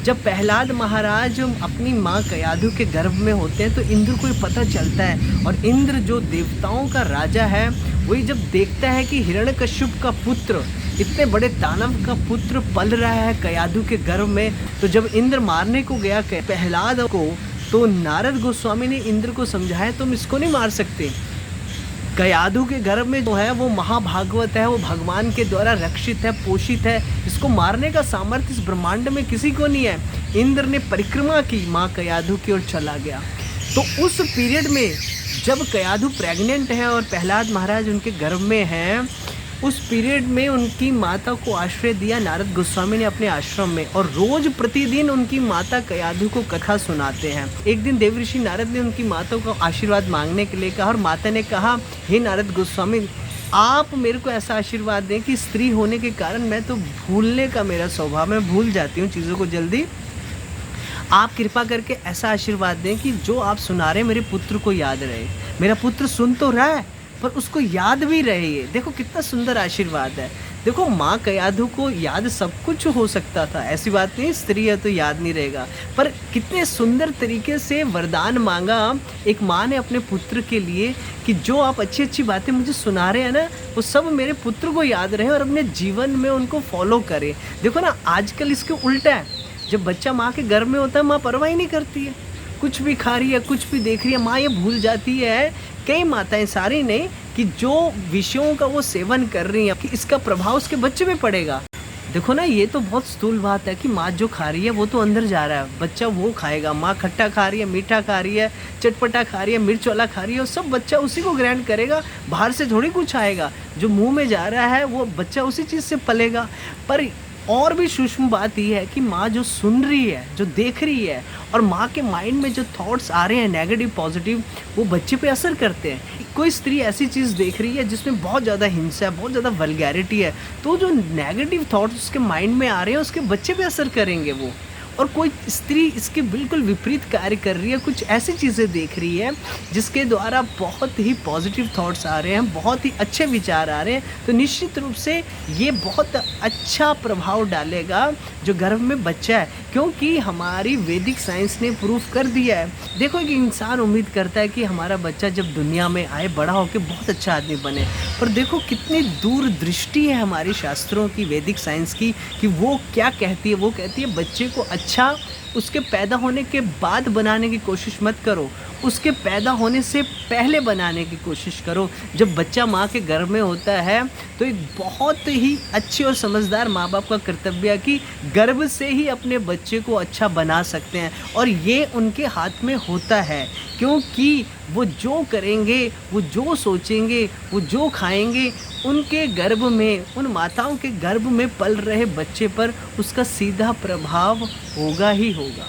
जब प्रहलाद महाराज अपनी माँ कयाधु के गर्भ में होते हैं तो इंद्र को ये पता चलता है, और इंद्र जो देवताओं का राजा है वही जब देखता है कि हिरण्यकश्यप का पुत्र, इतने बड़े दानव का पुत्र पल रहा है कयाधु के गर्भ में, तो जब इंद्र मारने को गया प्रहलाद को, तो नारद गोस्वामी ने इंद्र को समझाया तुम इसको नहीं मार सकते। कयाधु के गर्भ में जो है वो महाभागवत है, वो भगवान के द्वारा रक्षित है, पोषित है, इसको मारने का सामर्थ्य इस ब्रह्मांड में किसी को नहीं है। इंद्र ने परिक्रमा की, माँ कयाधु की ओर चला गया। तो उस पीरियड में जब कयाधु प्रेग्नेंट है और प्रहलाद महाराज उनके गर्भ में हैं, उस पीरियड में उनकी माता को आश्रय दिया नारद गोस्वामी ने अपने आश्रम में, और रोज प्रतिदिन उनकी माता कयाधु को कथा सुनाते हैं। एक दिन देवऋषि नारद ने उनकी माता को आशीर्वाद मांगने के लिए कहा, और माता ने कहा हे नारद गोस्वामी, आप मेरे को ऐसा आशीर्वाद दें कि स्त्री होने के कारण मैं तो भूलने का मेरा स्वभाव, मैं भूल जाती हूँ चीज़ों को जल्दी। आप कृपा करके ऐसा आशीर्वाद दें कि जो आप सुना रहे मेरे पुत्र को याद रहे। मेरा पुत्र सुन तो रहा है पर उसको याद भी रहे। ये देखो कितना सुंदर आशीर्वाद है। देखो माँ कयाधु को याद सब कुछ हो सकता था, ऐसी बात नहीं स्त्री है तो याद नहीं रहेगा, पर कितने सुंदर तरीके से वरदान मांगा एक माँ ने अपने पुत्र के लिए कि जो आप अच्छी अच्छी बातें मुझे सुना रहे हैं ना, वो सब मेरे पुत्र को याद रहे और अपने जीवन में उनको फॉलो करें। देखो ना आजकल इसके उल्टा है, जब बच्चा माँ के गर्भ में होता है माँ परवाह ही नहीं करती है, कुछ भी खा रही है, कुछ भी देख रही है, माँ ये भूल जाती है, कई माताएं, सारी नहीं, कि जो विषयों का वो सेवन कर रही है कि इसका प्रभाव उसके बच्चे पे पड़ेगा। देखो ना ये तो बहुत स्थूल बात है कि माँ जो खा रही है वो तो अंदर जा रहा है, बच्चा वो खाएगा। माँ खट्टा खा रही है, मीठा खा रही है, चटपटा खा रही है, मिर्च वाला खा रही है, और सब बच्चा उसी को ग्रहण करेगा, बाहर से थोड़ी कुछ आएगा। जो मुंह में जा रहा है वो बच्चा उसी चीज़ से पलेगा। पर और भी सूक्ष्म बात यह है कि माँ जो सुन रही है, जो देख रही है, और माँ के माइंड में जो थॉट्स आ रहे हैं नेगेटिव पॉजिटिव, वो बच्चे पे असर करते हैं। कोई स्त्री ऐसी चीज़ देख रही है जिसमें बहुत ज़्यादा हिंसा है, बहुत ज़्यादा वल्गैरिटी है, तो जो नेगेटिव थॉट्स उसके माइंड में आ रहे हैं उसके बच्चे पे असर करेंगे वो। और कोई स्त्री इसके बिल्कुल विपरीत कार्य कर रही है, कुछ ऐसी चीज़ें देख रही है जिसके द्वारा बहुत ही पॉजिटिव थॉट्स आ रहे हैं, बहुत ही अच्छे विचार आ रहे हैं, तो निश्चित रूप से ये बहुत अच्छा प्रभाव डालेगा जो गर्भ में बच्चा है। क्योंकि हमारी वैदिक साइंस ने प्रूफ कर दिया है। देखो एक इंसान उम्मीद करता है कि हमारा बच्चा जब दुनिया में आए बड़ा होकर बहुत अच्छा आदमी बने, पर देखो कितनी दूरदृष्टि है हमारी शास्त्रों की, वैदिक साइंस की, कि वो क्या कहती है। वो कहती है बच्चे को अच्छा उसके पैदा होने के बाद बनाने की कोशिश मत करो, उसके पैदा होने से पहले बनाने की कोशिश करो। जब बच्चा माँ के गर्भ में होता है तो एक बहुत ही अच्छे और समझदार माँ बाप का कर्तव्य है कि गर्भ से ही अपने बच्चे को अच्छा बना सकते हैं, और ये उनके हाथ में होता है। क्योंकि वो जो करेंगे, वो जो सोचेंगे, वो जो खाएंगे, उनके गर्भ में, उन माताओं के गर्भ में पल रहे बच्चे पर उसका सीधा प्रभाव होगा ही होगा।